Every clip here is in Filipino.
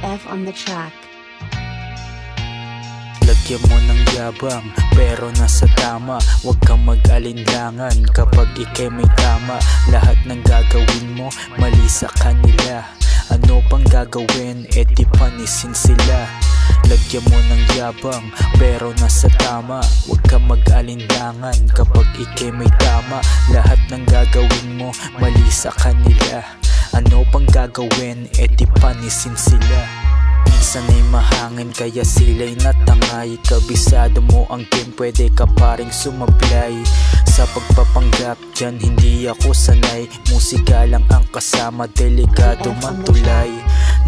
TF on the track. Lagyan mo ng yabang, pero nasa tama. Huwag kang mag-alinlangan kapag ikay may tama. Lahat ng gagawin mo, mali sa kanila. Ano pang gagawin, di panisin sila. Lagyan mo ng yabang, pero nasa tama. Huwag kang mag-alinlangan kapag ikay may tama. Lahat ng gagawin mo, mali sa kanila. Ano pang gagawin, di panisin sila. Minsan ay mahangin kaya sila'y natangay. Kabisado mo ang game, pwede ka pa ring sumablay. Sa pagpapanggap dyan hindi ako sanay. Musika lang ang kasama, delikado man tulay.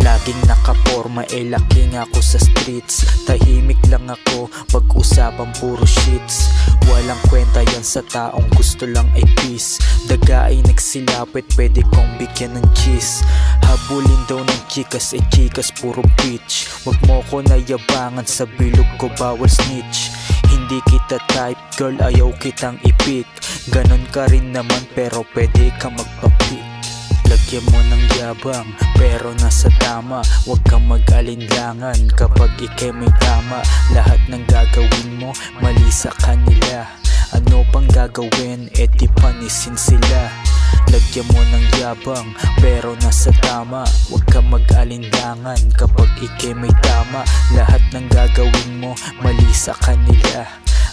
Laging nakaporma, laking ako sa streets. Tahimik lang ako, pag-usapan puro shits. Walang kwenta yan sa taong gusto lang ay peace. Daga ay nagsilapit, pwede kong bigyan ng cheese. Habulin daw ng chikas, chikas puro bitch. Wag mo ko nayabangan, sa bilog ko bawal snitch. Hindi kita type, girl ayaw kitang ipik. Ganon ka rin naman pero pwede ka magpapik. Lagyan mo ng yabang, pero nasa tama. Huwag kang mag-alinlangan kapag ikay may tama. Lahat ng gagawin mo, mali sa kanila. Ano pang gagawin, di panisin sila. Lagyan mo ng yabang, pero nasa tama. Huwag kang mag-alinlangan kapag ikay may tama. Lahat ng gagawin mo, mali sa kanila.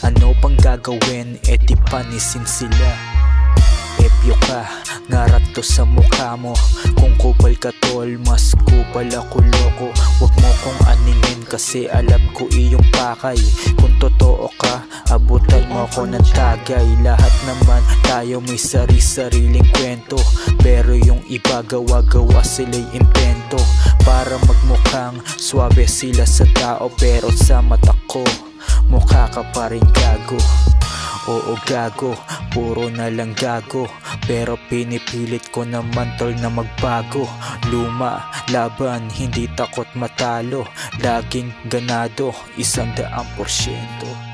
Ano pang gagawin, di panisin sila. Epyo ka, ngarap to sa mukha mo. Kung kupal ka tol, mas kupal ako loko. Huwag mo kong aningin kasi alam ko iyong pakay. Kung totoo ka, abutan mo ko ng tagay. Lahat naman tayo may sari-sariling kwento, pero yung iba gawa-gawa sila'y impento. Para magmukhang swabe sila sa tao, pero sa mata ko mukha ka pa rin gago. Oo gago, puro na lang gago. Pero pinipilit ko naman tol na magbago. Luma, laban, hindi takot matalo. Laging ganado, 100%.